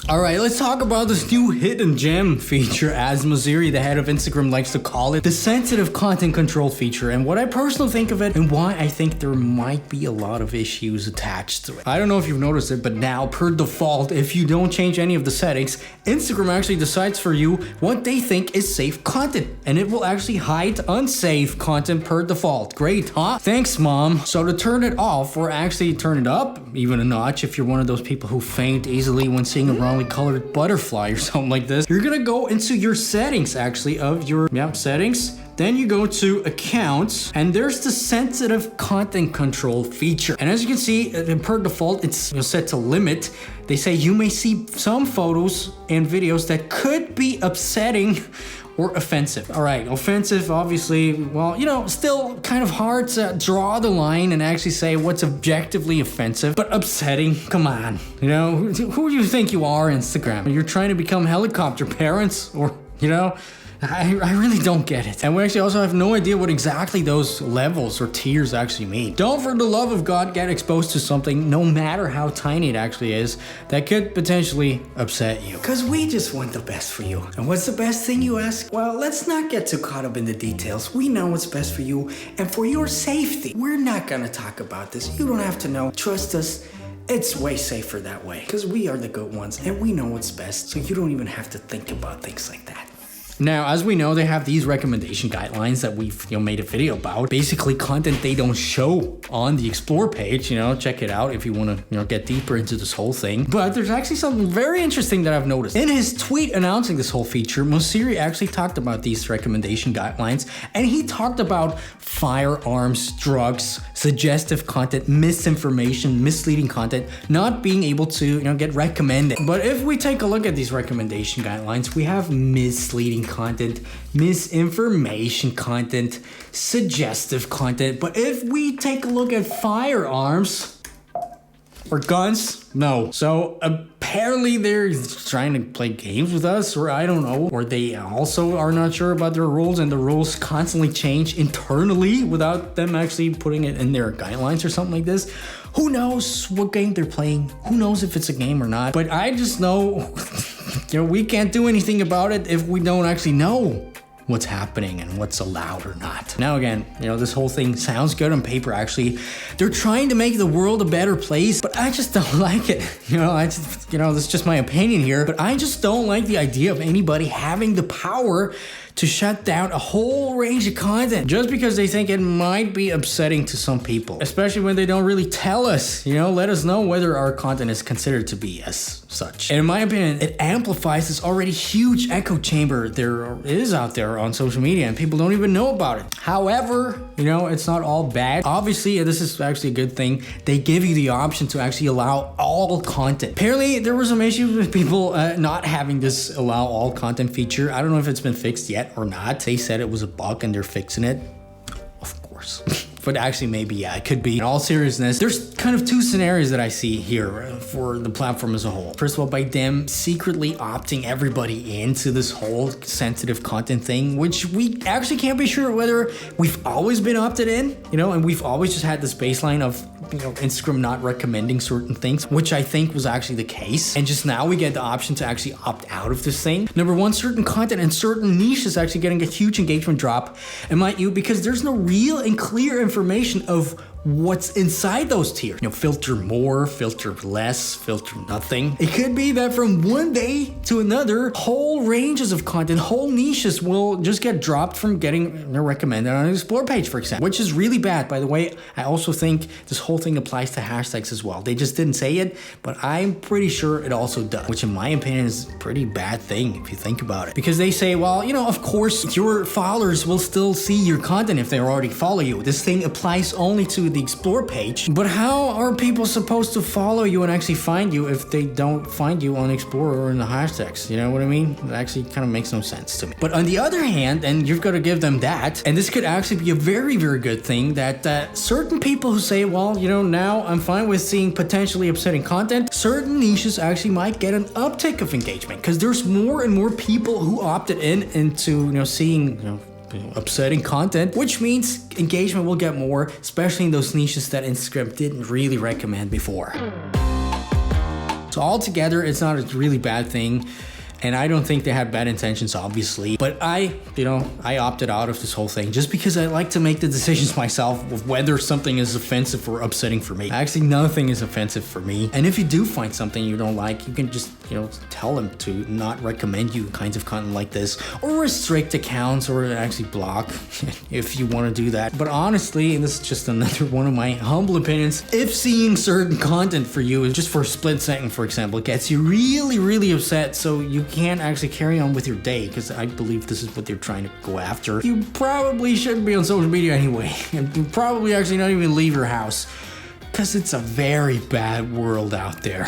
All right, let's talk about this new hidden gem feature, as Maziri, the head of Instagram, likes to call it, the sensitive content control feature, and what I personally think of it and why I think there might be a lot of issues attached to it. I don't know if you've noticed it, but now, per default, if you don't change any of the settings, Instagram actually decides for you what they think is safe content, and it will actually hide unsafe content per default. Great, huh? Thanks, Mom. So to turn it off, or actually turn it up even a notch, if you're one of those people who faint easily when seeing a wrongly colored butterfly or something like this, you're gonna go into your settings actually of your settings. Then you go to accounts, and there's the sensitive content control feature. And as you can see, per default, it's set to limit. They say you may see some photos and videos that could be upsetting or offensive. All right, offensive, obviously, well, still kind of hard to draw the line and actually say what's objectively offensive, but upsetting, come on. Who do you think you are, Instagram? You're trying to become helicopter parents, or, I really don't get it. And we actually also have no idea what exactly those levels or tiers actually mean. Don't, for the love of God, get exposed to something, no matter how tiny it actually is, that could potentially upset you. Because we just want the best for you. And what's the best thing, you ask? Well, let's not get too caught up in the details. We know what's best for you and for your safety. We're not gonna talk about this. You don't have to know. Trust us. It's way safer that way. Because we are the good ones and we know what's best. So you don't even have to think about things like that. Now, as we know, they have these recommendation guidelines that we've made a video about. Basically, content they don't show on the Explore page. Check it out if you want to get deeper into this whole thing. But there's actually something very interesting that I've noticed. In his tweet announcing this whole feature, Maziri actually talked about these recommendation guidelines, and he talked about firearms, drugs, suggestive content, misinformation, misleading content not being able to get recommended. But if we take a look at these recommendation guidelines, we have misleading content, misinformation content, suggestive content. But if we take a look at firearms or guns, no. So apparently they're trying to play games with us, or I don't know, or they also are not sure about their rules, and the rules constantly change internally without them actually putting it in their guidelines or something like this. Who knows what game they're playing? Who knows if it's a game or not? But I just know we can't do anything about it if we don't actually know what's happening and what's allowed or not. Now again, this whole thing sounds good on paper. Actually, they're trying to make the world a better place, but I just don't like it. This is just my opinion here, but I just don't like the idea of anybody having the power to shut down a whole range of content just because they think it might be upsetting to some people, especially when they don't really tell us, let us know whether our content is considered to be as such. And in my opinion, it amplifies this already huge echo chamber there is out there on social media, and people don't even know about it. However, it's not all bad. Obviously, this is actually a good thing. They give you the option to actually allow all content. Apparently, there were some issues with people not having this allow all content feature. I don't know if it's been fixed yet or not. They said it was a bug and they're fixing it. Of course. But actually, maybe, yeah, it could be. In all seriousness, there's kind of two scenarios that I see here for the platform as a whole. First of all, by them secretly opting everybody into this whole sensitive content thing, which we actually can't be sure whether we've always been opted in, and we've always just had this baseline of, Instagram not recommending certain things, which I think was actually the case. And just now we get the option to actually opt out of this thing. Number one, certain content and certain niches actually getting a huge engagement drop, and mind you, because there's no real and clear information of what's inside those tiers. Filter more, filter less, filter nothing. It could be that from one day to another, whole ranges of content, whole niches will just get dropped from getting recommended on an Explore page, for example, which is really bad. By the way, I also think this whole thing applies to hashtags as well. They just didn't say it, but I'm pretty sure it also does, which in my opinion is a pretty bad thing if you think about it. Because they say, well, of course, your followers will still see your content if they already follow you. This thing applies only to the Explore page, but how are people supposed to follow you and actually find you if they don't find you on Explore or in the hashtags? You know what I mean? It actually kind of makes no sense to me. But on the other hand, and you've got to give them that, and this could actually be a very, very good thing, that certain people who say, well, now I'm fine with seeing potentially upsetting content, certain niches actually might get an uptick of engagement because there's more and more people who opted into seeing upsetting content, which means engagement will get more, especially in those niches that Instagram didn't really recommend before. So altogether, it's not a really bad thing. And I don't think they had bad intentions, obviously. But I opted out of this whole thing just because I like to make the decisions myself of whether something is offensive or upsetting for me. Actually, nothing is offensive for me. And if you do find something you don't like, you can just, tell them to not recommend you kinds of content like this, or restrict accounts, or actually block if you want to do that. But honestly, and this is just another one of my humble opinions, if seeing certain content for you is just for a split second, for example, gets you really, really upset, so you can't actually carry on with your day, because I believe this is what they're trying to go after, you probably shouldn't be on social media anyway, and you probably actually not even leave your house, because it's a very bad world out there.